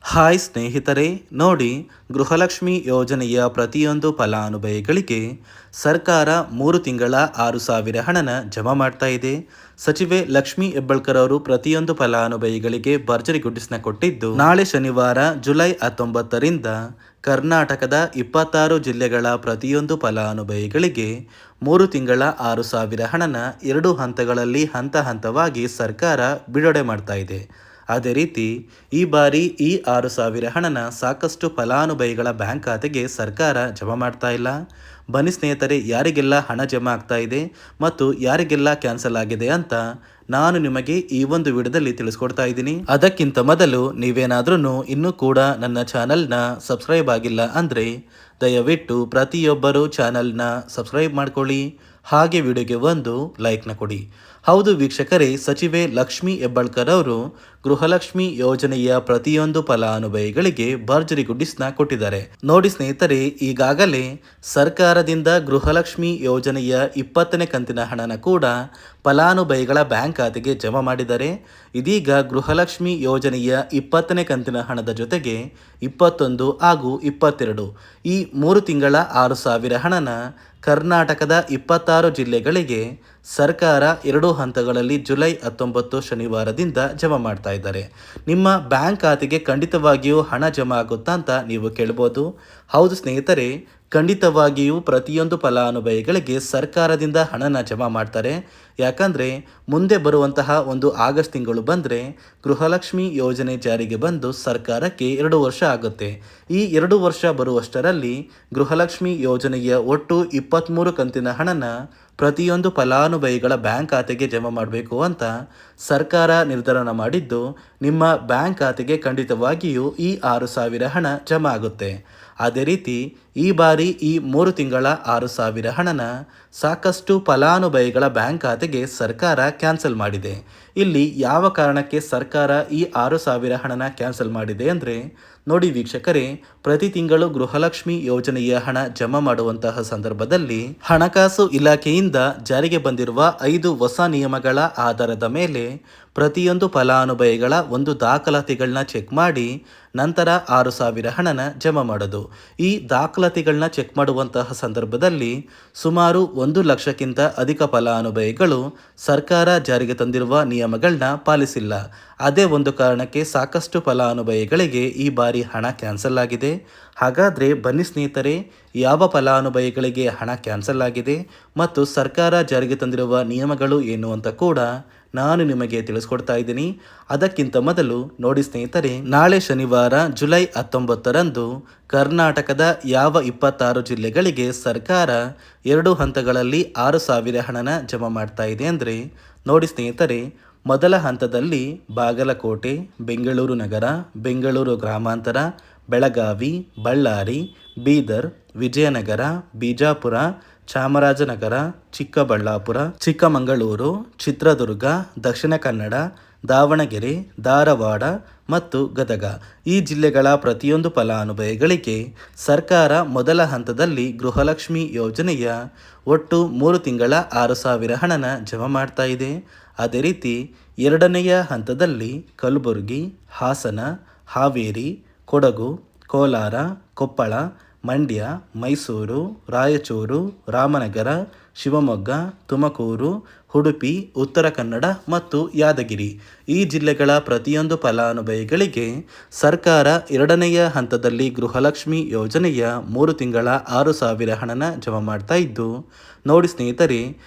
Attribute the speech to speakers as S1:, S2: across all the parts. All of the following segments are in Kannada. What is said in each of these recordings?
S1: ಹಾಯ್ ಸ್ನೇಹಿತರೆ, ನೋಡಿ, ಗೃಹಲಕ್ಷ್ಮಿ ಯೋಜನೆಯ ಪ್ರತಿಯೊಂದು ಫಲಾನುಭವಿಗಳಿಗೆ ಸರ್ಕಾರ 3 ತಿಂಗಳ 6,000 ಹಣನ ಜಮಾ ಮಾಡ್ತಾ ಇದೆ. ಸಚಿವೆ ಲಕ್ಷ್ಮಿ ಹೆಬ್ಬಾಳ್ಕರ್ ಅವರು ಪ್ರತಿಯೊಂದು ಫಲಾನುಭವಿಗಳಿಗೆ ಭರ್ಜರಿ ಗುಡ್ಡಿಸ್ನ ಕೊಟ್ಟಿದ್ದು, ನಾಳೆ ಶನಿವಾರ ಜುಲೈ 19ರಿಂದ ಕರ್ನಾಟಕದ 26 ಜಿಲ್ಲೆಗಳ ಪ್ರತಿಯೊಂದು ಫಲಾನುಭವಿಗಳಿಗೆ 3 ತಿಂಗಳ 6,000 ಹಣನ 2 ಹಂತಗಳಲ್ಲಿ ಹಂತವಾಗಿ ಸರ್ಕಾರ ಬಿಡುಗಡೆ ಮಾಡ್ತಾ ಇದೆ. ಅದೇ ರೀತಿ ಈ ಬಾರಿ ಈ 6,000 ಹಣನ ಸಾಕಷ್ಟು ಫಲಾನುಭವಿಗಳ ಬ್ಯಾಂಕ್ ಖಾತೆಗೆ ಸರ್ಕಾರ ಜಮಾ ಮಾಡ್ತಾ ಇಲ್ಲ. ಬನ್ನಿ ಸ್ನೇಹಿತರೆ, ಯಾರಿಗೆಲ್ಲ ಹಣ ಜಮಾ ಆಗ್ತಾ ಇದೆ ಮತ್ತು ಯಾರಿಗೆಲ್ಲ ಕ್ಯಾನ್ಸಲ್ ಆಗಿದೆ ಅಂತ ನಾನು ನಿಮಗೆ ಈ ಒಂದು ವಿಡಿಯೋದಲ್ಲಿ ತಿಳಿಸ್ಕೊಡ್ತಾ ಇದ್ದೀನಿ. ಅದಕ್ಕಿಂತ ಮೊದಲು ನೀವೇನಾದ್ರೂ ಇನ್ನೂ ಕೂಡ ನನ್ನ ಚಾನಲ್ನ ಸಬ್ಸ್ಕ್ರೈಬ್ ಆಗಿಲ್ಲ ಅಂದರೆ ದಯವಿಟ್ಟು ಪ್ರತಿಯೊಬ್ಬರು ಚಾನಲ್ನ ಸಬ್ಸ್ಕ್ರೈಬ್ ಮಾಡ್ಕೊಳ್ಳಿ, ಹಾಗೆ ವಿಡಿಯೋಗೆ ಒಂದು ಲೈಕ್ನ ಕೊಡಿ. ಹೌದು ವೀಕ್ಷಕರೇ, ಸಚಿವೆ ಲಕ್ಷ್ಮಿ ಹೆಬ್ಬಾಳ್ಕರ್ ಅವರು ಗೃಹಲಕ್ಷ್ಮಿ ಯೋಜನೆಯ ಪ್ರತಿಯೊಂದು ಫಲಾನುಭವಿಗಳಿಗೆ ಭರ್ಜರಿ ಗುಡ್ಡಿಸ್ನ ಕೊಟ್ಟಿದ್ದಾರೆ. ನೋಡಿ ಸ್ನೇಹಿತರೆ, ಈಗಾಗಲೇ ಸರ್ಕಾರದಿಂದ ಗೃಹಲಕ್ಷ್ಮಿ ಯೋಜನೆಯ 20ನೇ ಕಂತಿನ ಹಣನ ಕೂಡ ಫಲಾನುಭವಿಗಳ ಬ್ಯಾಂಕ್ ಖಾತೆಗೆ ಜಮಾ ಮಾಡಿದ್ದಾರೆ. ಇದೀಗ ಗೃಹಲಕ್ಷ್ಮಿ ಯೋಜನೆಯ 20ನೇ ಕಂತಿನ ಹಣದ ಜೊತೆಗೆ 21 ಹಾಗೂ 22 ಈ 3 ತಿಂಗಳ 6,000 ಹಣನ ಕರ್ನಾಟಕದ 26 ಜಿಲ್ಲೆಗಳಿಗೆ ಸರ್ಕಾರ 2 ಹಂತಗಳಲ್ಲಿ ಜುಲೈ 19 ಶನಿವಾರದಿಂದ ಜಮಾ ಮಾಡ್ತಾ ಇದ್ದಾರೆ. ನಿಮ್ಮ ಬ್ಯಾಂಕ್ ಖಾತೆಗೆ ಖಂಡಿತವಾಗಿಯೂ ಹಣ ಜಮಾ ಆಗುತ್ತಾ ಅಂತ ನೀವು ಕೇಳ್ಬೋದು. ಹೌದು ಸ್ನೇಹಿತರೆ, ಖಂಡಿತವಾಗಿಯೂ ಪ್ರತಿಯೊಂದು ಫಲಾನುಭವಿಗಳಿಗೆ ಸರ್ಕಾರದಿಂದ ಹಣನ ಜಮಾ ಮಾಡ್ತಾರೆ. ಯಾಕಂದರೆ ಮುಂದೆ ಬರುವಂತಹ ಒಂದು ಆಗಸ್ಟ್ ತಿಂಗಳು ಬಂದರೆ ಗೃಹಲಕ್ಷ್ಮಿ ಯೋಜನೆ ಜಾರಿಗೆ ಬಂದು ಸರ್ಕಾರಕ್ಕೆ 2 ವರ್ಷ ಆಗುತ್ತೆ. ಈ 2 ವರ್ಷ ಬರುವಷ್ಟರಲ್ಲಿ ಗೃಹಲಕ್ಷ್ಮಿ ಯೋಜನೆಯ ಒಟ್ಟು 23 ಕಂತಿನ ಹಣನ ಪ್ರತಿಯೊಂದು ಫಲಾನುಭವಿಗಳ ಬ್ಯಾಂಕ್ ಖಾತೆಗೆ ಜಮಾ ಮಾಡಬೇಕು ಅಂತ ಸರ್ಕಾರ ನಿರ್ಧಾರ ಮಾಡಿದ್ದು, ನಿಮ್ಮ ಬ್ಯಾಂಕ್ ಖಾತೆಗೆ ಖಂಡಿತವಾಗಿಯೂ ಈ 6,000 ಹಣ ಜಮಾ ಆಗುತ್ತೆ. ಅದೇ ರೀತಿ ಈ ಬಾರಿ ಈ 3 ತಿಂಗಳ 6,000 ಹಣನ ಸಾಕಷ್ಟು ಫಲಾನುಭವಿಗಳ ಬ್ಯಾಂಕ್ ಖಾತೆಗೆ ಸರ್ಕಾರ ಕ್ಯಾನ್ಸಲ್ ಮಾಡಿದೆ. ಇಲ್ಲಿ ಯಾವ ಕಾರಣಕ್ಕೆ ಸರ್ಕಾರ ಈ 6,000 ಹಣನ ಕ್ಯಾನ್ಸಲ್ ಮಾಡಿದೆ ಅಂದರೆ, ನೋಡಿ ವೀಕ್ಷಕರೇ, ಪ್ರತಿ ತಿಂಗಳು ಗೃಹಲಕ್ಷ್ಮಿ ಯೋಜನೆಯ ಹಣ ಜಮಾ ಮಾಡುವಂತಹ ಸಂದರ್ಭದಲ್ಲಿ ಹಣಕಾಸು ಇಲಾಖೆಯಿಂದ ಜಾರಿಗೆ ಬಂದಿರುವ 5 ಹೊಸ ನಿಯಮಗಳ ಆಧಾರದ ಮೇಲೆ ಪ್ರತಿಯೊಂದು ಫಲಾನುಭವಿಗಳ ಒಂದು ದಾಖಲಾತಿಗಳನ್ನ ಚೆಕ್ ಮಾಡಿ ನಂತರ 6,000 ಹಣನ ಜಮಾ ಮಾಡೋದು. ಈ ದಾಖಲಾತಿಗಳನ್ನ ಚೆಕ್ ಮಾಡುವಂತಹ ಸಂದರ್ಭದಲ್ಲಿ ಸುಮಾರು 1 ಲಕ್ಷಕ್ಕಿಂತ ಅಧಿಕ ಫಲಾನುಭವಿಗಳು ಸರ್ಕಾರ ಜಾರಿಗೆ ತಂದಿರುವ ನಿಯಮಗಳನ್ನ ಪಾಲಿಸಿಲ್ಲ. ಅದೇ ಒಂದು ಕಾರಣಕ್ಕೆ ಸಾಕಷ್ಟು ಫಲಾನುಭವಿಗಳಿಗೆ ಈ ಬಾರಿ ಹಣ ಕ್ಯಾನ್ಸಲ್ ಆಗಿದೆ. ಹಾಗಾದರೆ ಬನ್ನಿ ಸ್ನೇಹಿತರೆ, ಯಾವ ಫಲಾನುಭವಿಗಳಿಗೆ ಹಣ ಕ್ಯಾನ್ಸಲ್ ಆಗಿದೆ ಮತ್ತು ಸರ್ಕಾರ ಜಾರಿಗೆ ತಂದಿರುವ ನಿಯಮಗಳು ಏನು ಅಂತ ಕೂಡ ನಾನು ನಿಮಗೆ ತಿಳಿಸ್ಕೊಡ್ತಾ ಇದ್ದೀನಿ. ಅದಕ್ಕಿಂತ ಮೊದಲು ನೋಡಿ ಸ್ನೇಹಿತರೆ, ನಾಳೆ ಶನಿವಾರ ಜುಲೈ 19ರಂದು ಕರ್ನಾಟಕದ ಯಾವ 26 ಜಿಲ್ಲೆಗಳಿಗೆ ಸರ್ಕಾರ 2 ಹಂತಗಳಲ್ಲಿ 6,000 ಹಣನ ಜಮಾ ಮಾಡ್ತಾ ಇದೆ ಅಂದರೆ, ನೋಡಿ ಸ್ನೇಹಿತರೆ, ಮೊದಲ ಹಂತದಲ್ಲಿ ಬಾಗಲಕೋಟೆ, ಬೆಂಗಳೂರು ನಗರ, ಬೆಂಗಳೂರು ಗ್ರಾಮಾಂತರ, ಬೆಳಗಾವಿ, ಬಳ್ಳಾರಿ, ಬೀದರ್, ವಿಜಯನಗರ, ಬಿಜಾಪುರ, ಚಾಮರಾಜನಗರ, ಚಿಕ್ಕಬಳ್ಳಾಪುರ, ಚಿಕ್ಕಮಗಳೂರು, ಚಿತ್ರದುರ್ಗ, ದಕ್ಷಿಣ ಕನ್ನಡ, ದಾವಣಗೆರೆ, ಧಾರವಾಡ ಮತ್ತು ಗದಗ ಈ ಜಿಲ್ಲೆಗಳ ಪ್ರತಿಯೊಂದು ಫಲಾನುಭವಿಗಳಿಗೆ ಸರ್ಕಾರ ಮೊದಲ ಹಂತದಲ್ಲಿ ಗೃಹಲಕ್ಷ್ಮಿ ಯೋಜನೆಯ ಒಟ್ಟು 3 ತಿಂಗಳ 6,000 ಹಣನ ಜಮಾ ಮಾಡ್ತಾ ಇದೆ. ಅದೇ ರೀತಿ ಎರಡನೆಯ ಹಂತದಲ್ಲಿ ಕಲಬುರಗಿ, ಹಾಸನ, ಹಾವೇರಿ, ಕೊಡಗು, ಕೋಲಾರ, ಕೊಪ್ಪಳ, ಮಂಡ್ಯ, ಮೈಸೂರು, ರಾಯಚೂರು, ರಾಮನಗರ, ಶಿವಮೊಗ್ಗ, ತುಮಕೂರು, ಉಡುಪಿ, ಉತ್ತರ ಕನ್ನಡ ಮತ್ತು ಯಾದಗಿರಿ ಈ ಜಿಲ್ಲೆಗಳ ಪ್ರತಿಯೊಂದು ಫಲಾನುಭವಿಗಳಿಗೆ ಸರ್ಕಾರ 2ನೆಯ ಹಂತದಲ್ಲಿ ಗೃಹಲಕ್ಷ್ಮಿ ಯೋಜನೆಯ 3 ತಿಂಗಳ 6,000 ಹಣನ ಜಮಾ ಮಾಡ್ತಾ ಇದ್ದು, ನೋಡಿ ಸ್ನೇಹಿತರೆ,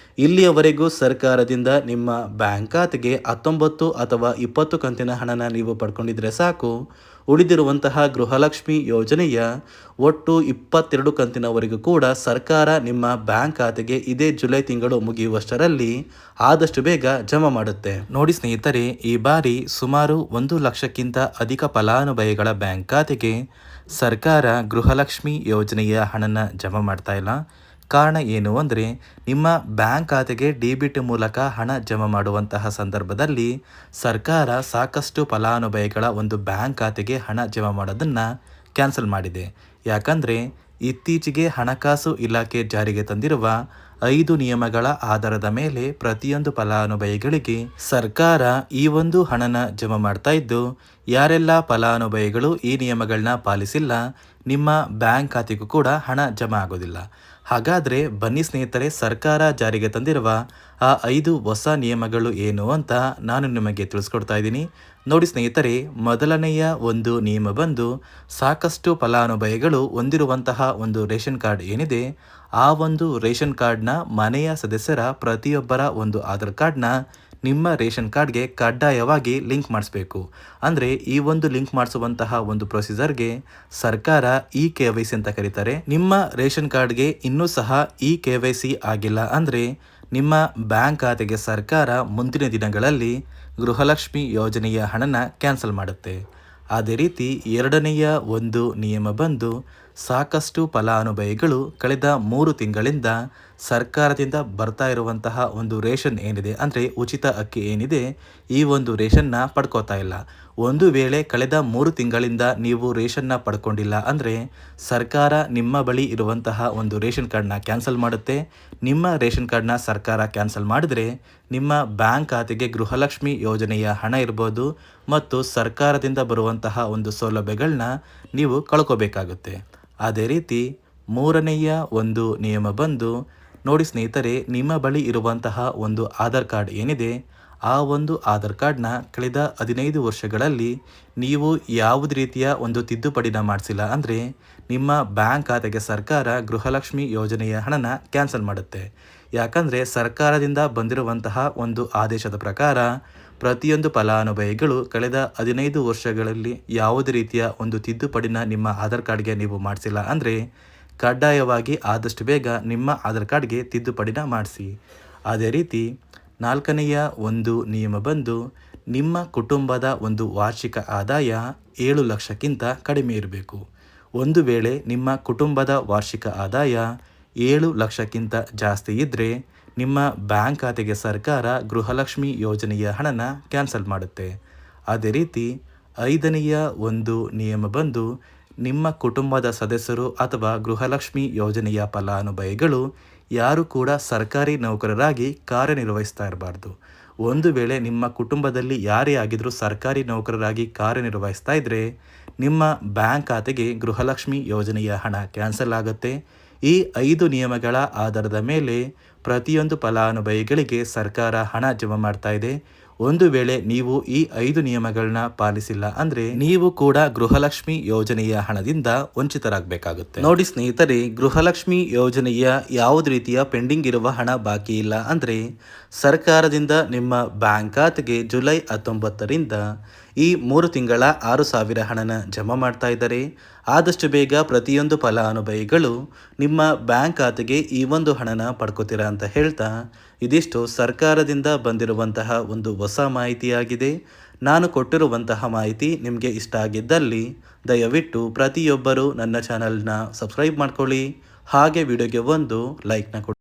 S1: ಇಲ್ಲಿಯವರೆಗೂ ಸರ್ಕಾರದಿಂದ ನಿಮ್ಮ ಬ್ಯಾಂಕ್ ಖಾತೆಗೆ 19 ಅಥವಾ 20 ಕಂತಿನ ಹಣನ ನೀವು ಪಡ್ಕೊಂಡಿದ್ರೆ ಸಾಕು. ಉಳಿದಿರುವಂತಹ ಗೃಹಲಕ್ಷ್ಮಿ ಯೋಜನೆಯ ಒಟ್ಟು 22 ಕಂತಿನವರೆಗೂ ಕೂಡ ಸರ್ಕಾರ ನಿಮ್ಮ ಬ್ಯಾಂಕ್ ಖಾತೆಗೆ ಇದೇ ಜುಲೈ ತಿಂಗಳು ಮುಗಿಯುವಷ್ಟರಲ್ಲಿ ಆದಷ್ಟು ಬೇಗ ಜಮಾ ಮಾಡುತ್ತೆ. ನೋಡಿ ಸ್ನೇಹಿತರೆ, ಈ ಬಾರಿ ಸುಮಾರು 1 ಲಕ್ಷಕ್ಕಿಂತ ಅಧಿಕ ಫಲಾನುಭವಿಗಳ ಬ್ಯಾಂಕ್ ಖಾತೆಗೆ ಸರ್ಕಾರ ಗೃಹಲಕ್ಷ್ಮಿ ಯೋಜನೆಯ ಹಣನ ಜಮಾ ಮಾಡ್ತಾ ಇಲ್ಲ. ಕಾರಣ ಏನು ಅಂದರೆ, ನಿಮ್ಮ ಬ್ಯಾಂಕ್ ಖಾತೆಗೆ ಡೆಬಿಟ್ ಮೂಲಕ ಹಣ ಜಮಾ ಮಾಡುವಂತಹ ಸಂದರ್ಭದಲ್ಲಿ ಸರ್ಕಾರ ಸಾಕಷ್ಟು ಫಲಾನುಭವಿಗಳ ಒಂದು ಬ್ಯಾಂಕ್ ಖಾತೆಗೆ ಹಣ ಜಮಾ ಮಾಡೋದನ್ನು ಕ್ಯಾನ್ಸಲ್ ಮಾಡಿದೆ. ಯಾಕಂದರೆ ಇತ್ತೀಚೆಗೆ ಹಣಕಾಸು ಇಲಾಖೆ ಜಾರಿಗೆ ತಂದಿರುವ 5 ನಿಯಮಗಳ ಆಧಾರದ ಮೇಲೆ ಪ್ರತಿಯೊಂದು ಫಲಾನುಭವಿಗಳಿಗೆ ಸರ್ಕಾರ ಈ ಒಂದು ಹಣನ ಜಮಾ ಮಾಡ್ತಾ ಇದ್ದು, ಯಾರೆಲ್ಲ ಫಲಾನುಭವಿಗಳು ಈ ನಿಯಮಗಳನ್ನ ಪಾಲಿಸಿಲ್ಲ, ನಿಮ್ಮ ಬ್ಯಾಂಕ್ ಖಾತೆಗೂ ಕೂಡ ಹಣ ಜಮಾ ಆಗೋದಿಲ್ಲ. ಹಾಗಾದರೆ ಬನ್ನಿ ಸ್ನೇಹಿತರೆ, ಸರ್ಕಾರ ಜಾರಿಗೆ ತಂದಿರುವ ಆ 5 ಹೊಸ ನಿಯಮಗಳು ಏನು ಅಂತ ನಾನು ನಿಮಗೆ ತಿಳಿಸ್ಕೊಡ್ತಾ ಇದ್ದೀನಿ. ನೋಡಿ ಸ್ನೇಹಿತರೆ, ಮೊದಲನೆಯ ಒಂದು ನಿಯಮ ಬಂದು, ಸಾಕಷ್ಟು ಫಲಾನುಭವಿಗಳು ಹೊಂದಿರುವಂತಹ ಒಂದು ರೇಷನ್ ಕಾರ್ಡ್ ಏನಿದೆ, ಆ ಒಂದು ರೇಷನ್ ಕಾರ್ಡ್ನ ಮನೆಯ ಸದಸ್ಯರ ಪ್ರತಿಯೊಬ್ಬರ ಒಂದು ಆಧಾರ್ ಕಾರ್ಡ್ನ ನಿಮ್ಮ ರೇಷನ್ ಕಾರ್ಡ್ಗೆ ಕಡ್ಡಾಯವಾಗಿ ಲಿಂಕ್ ಮಾಡಿಸ್ಬೇಕು. ಅಂದರೆ ಈ ಒಂದು ಲಿಂಕ್ ಮಾಡಿಸುವಂತಹ ಒಂದು ಪ್ರೊಸೀಜರ್ಗೆ ಸರ್ಕಾರ KYC ಅಂತ ಕರೀತಾರೆ. ನಿಮ್ಮ ರೇಷನ್ ಕಾರ್ಡ್ಗೆ ಇನ್ನೂ ಸಹ KYC ಆಗಿಲ್ಲ ಅಂದರೆ ನಿಮ್ಮ ಬ್ಯಾಂಕ್ ಖಾತೆಗೆ ಸರ್ಕಾರ ಮುಂದಿನ ದಿನಗಳಲ್ಲಿ ಗೃಹಲಕ್ಷ್ಮಿ ಯೋಜನೆಯ ಹಣನ ಕ್ಯಾನ್ಸಲ್ ಮಾಡುತ್ತೆ. ಅದೇ ರೀತಿ ಎರಡನೆಯ ಒಂದು ನಿಯಮ ಬಂದು, ಸಾಕಷ್ಟು ಫಲಾನುಭವಿಗಳು ಕಳೆದ 3 ತಿಂಗಳಿಂದ ಸರ್ಕಾರದಿಂದ ಬರ್ತಾ ಇರುವಂತಹ ಒಂದು ರೇಷನ್ ಏನಿದೆ, ಅಂದರೆ ಉಚಿತ ಅಕ್ಕಿ ಏನಿದೆ, ಈ ಒಂದು ರೇಷನ್ನ ಪಡ್ಕೋತಾ ಇಲ್ಲ. ಒಂದು ವೇಳೆ ಕಳೆದ 3 ತಿಂಗಳಿಂದ ನೀವು ರೇಷನ್ನ ಪಡ್ಕೊಂಡಿಲ್ಲ ಅಂದರೆ ಸರ್ಕಾರ ನಿಮ್ಮ ಬಳಿ ಇರುವಂತಹ ಒಂದು ರೇಷನ್ ಕಾರ್ಡ್ನ ಕ್ಯಾನ್ಸಲ್ ಮಾಡುತ್ತೆ. ನಿಮ್ಮ ರೇಷನ್ ಕಾರ್ಡ್ನ ಸರ್ಕಾರ ಕ್ಯಾನ್ಸಲ್ ಮಾಡಿದರೆ ನಿಮ್ಮ ಬ್ಯಾಂಕ್ ಖಾತೆಗೆ ಗೃಹಲಕ್ಷ್ಮಿ ಯೋಜನೆಯ ಹಣ ಇರ್ಬೋದು ಮತ್ತು ಸರ್ಕಾರದಿಂದ ಬರುವಂತಹ ಒಂದು ಸೌಲಭ್ಯಗಳನ್ನ ನೀವು ಕಳ್ಕೋಬೇಕಾಗುತ್ತೆ. ಅದೇ ರೀತಿ ಮೂರನೆಯ ಒಂದು ನಿಯಮ ಬಂದು, ನೋಡಿ ಸ್ನೇಹಿತರೆ, ನಿಮ್ಮ ಬಳಿ ಇರುವಂತಹ ಒಂದು ಆಧಾರ್ ಕಾರ್ಡ್ ಏನಿದೆ, ಆ ಒಂದು ಆಧಾರ್ ಕಾರ್ಡ್ನ ಕಳೆದ 15 ವರ್ಷಗಳಲ್ಲಿ ನೀವು ಯಾವುದೇ ರೀತಿಯ ಒಂದು ತಿದ್ದುಪಡಿನ ಮಾಡಿಸಿಲ್ಲ ಅಂದರೆ ನಿಮ್ಮ ಬ್ಯಾಂಕ್ ಖಾತೆಗೆ ಸರ್ಕಾರ ಗೃಹಲಕ್ಷ್ಮಿ ಯೋಜನೆಯ ಹಣನ ಕ್ಯಾನ್ಸಲ್ ಮಾಡುತ್ತೆ. ಯಾಕಂದರೆ ಸರ್ಕಾರದಿಂದ ಬಂದಿರುವಂತಹ ಒಂದು ಆದೇಶದ ಪ್ರಕಾರ ಪ್ರತಿಯೊಂದು ಫಲಾನುಭವಿಗಳು ಕಳೆದ 15 ವರ್ಷಗಳಲ್ಲಿ ಯಾವುದೇ ರೀತಿಯ ಒಂದು ತಿದ್ದುಪಡಿನ ನಿಮ್ಮ ಆಧಾರ್ ಕಾರ್ಡ್ಗೆ ನೀವು ಮಾಡಿಸಿಲ್ಲ ಅಂದರೆ ಕಡ್ಡಾಯವಾಗಿ ಆದಷ್ಟು ಬೇಗ ನಿಮ್ಮ ಆಧಾರ್ ಕಾರ್ಡ್ಗೆ ತಿದ್ದುಪಡಿನ ಮಾಡಿಸಿ. ಅದೇ ರೀತಿ ನಾಲ್ಕನೆಯ ಒಂದು ನಿಯಮ ಬಂದು, ನಿಮ್ಮ ಕುಟುಂಬದ ಒಂದು ವಾರ್ಷಿಕ ಆದಾಯ 7 ಲಕ್ಷಕ್ಕಿಂತ ಕಡಿಮೆ ಇರಬೇಕು. ಒಂದು ವೇಳೆ ನಿಮ್ಮ ಕುಟುಂಬದ ವಾರ್ಷಿಕ ಆದಾಯ 7 ಲಕ್ಷಕ್ಕಿಂತ ಜಾಸ್ತಿ ಇದ್ದರೆ ನಿಮ್ಮ ಬ್ಯಾಂಕ್ ಖಾತೆಗೆ ಸರ್ಕಾರ ಗೃಹಲಕ್ಷ್ಮಿ ಯೋಜನೆಯ ಹಣನ ಕ್ಯಾನ್ಸಲ್ ಮಾಡುತ್ತೆ. ಅದೇ ರೀತಿ ಐದನೆಯ ಒಂದು ನಿಯಮ ಬಂದು, ನಿಮ್ಮ ಕುಟುಂಬದ ಸದಸ್ಯರು ಅಥವಾ ಗೃಹಲಕ್ಷ್ಮಿ ಯೋಜನೆಯ ಫಲಾನುಭವಿಗಳು ಯಾರು ಕೂಡ ಸರ್ಕಾರಿ ನೌಕರರಾಗಿ ಕಾರ್ಯನಿರ್ವಹಿಸ್ತಾ ಇರಬಾರ್ದು. ಒಂದು ವೇಳೆ ನಿಮ್ಮ ಕುಟುಂಬದಲ್ಲಿ ಯಾರೇ ಆಗಿದ್ರೂ ಸರ್ಕಾರಿ ನೌಕರರಾಗಿ ಕಾರ್ಯನಿರ್ವಹಿಸ್ತಾ ಇದ್ದರೆ ನಿಮ್ಮ ಬ್ಯಾಂಕ್ ಖಾತೆಗೆ ಗೃಹಲಕ್ಷ್ಮಿ ಯೋಜನೆಯ ಹಣ ಕ್ಯಾನ್ಸಲ್ ಆಗುತ್ತೆ. ಈ 5 ನಿಯಮಗಳ ಆಧಾರದ ಮೇಲೆ ಪ್ರತಿಯೊಂದು ಫಲಾನುಭವಿಗಳಿಗೆ ಸರ್ಕಾರ ಹಣ ಜಮಾ ಮಾಡ್ತಾ ಇದೆ. ಒಂದು ವೇಳೆ ನೀವು ಈ 5 ನಿಯಮಗಳನ್ನ ಪಾಲಿಸಿಲ್ಲ ಅಂದರೆ ನೀವು ಕೂಡ ಗೃಹಲಕ್ಷ್ಮಿ ಯೋಜನೆಯ ಹಣದಿಂದ ವಂಚಿತರಾಗಬೇಕಾಗುತ್ತೆ. ನೋಡಿ ಸ್ನೇಹಿತರೆ, ಗೃಹಲಕ್ಷ್ಮಿ ಯೋಜನೆಯ ಯಾವುದೇ ರೀತಿಯ ಪೆಂಡಿಂಗ್ ಇರುವ ಹಣ ಬಾಕಿ ಇಲ್ಲ ಅಂದರೆ ಸರ್ಕಾರದಿಂದ ನಿಮ್ಮ ಬ್ಯಾಂಕ್ ಖಾತೆಗೆ ಜುಲೈ 19ರಿಂದ ಈ 3 ತಿಂಗಳ 6,000 ಹಣನ ಜಮಾ ಮಾಡ್ತಾ ಇದ್ದಾರೆ. ಆದಷ್ಟು ಬೇಗ ಪ್ರತಿಯೊಂದು ಫಲಾನುಭವಿಗಳು ನಿಮ್ಮ ಬ್ಯಾಂಕ್ ಖಾತೆಗೆ ಈ ಒಂದು ಹಣನ ಪಡ್ಕೋತೀರಾ ಅಂತ ಹೇಳ್ತಾ, ಇದಿಷ್ಟು ಸರ್ಕಾರದಿಂದ ಬಂದಿರುವಂತಹ ಒಂದು ಹೊಸ ಮಾಹಿತಿಯಾಗಿದೆ. ನಾನು ಕೊಟ್ಟಿರುವಂತಹ ಮಾಹಿತಿ ನಿಮಗೆ ಇಷ್ಟ ಆಗಿದ್ದಲ್ಲಿ ದಯವಿಟ್ಟು ಪ್ರತಿಯೊಬ್ಬರು ನನ್ನ ಚಾನಲ್ನ ಸಬ್ಸ್ಕ್ರೈಬ್ ಮಾಡ್ಕೊಳ್ಳಿ. ಹಾಗೆ ವಿಡಿಯೋಗೆ ಒಂದು ಲೈಕ್ನ ಕೊಡಿ.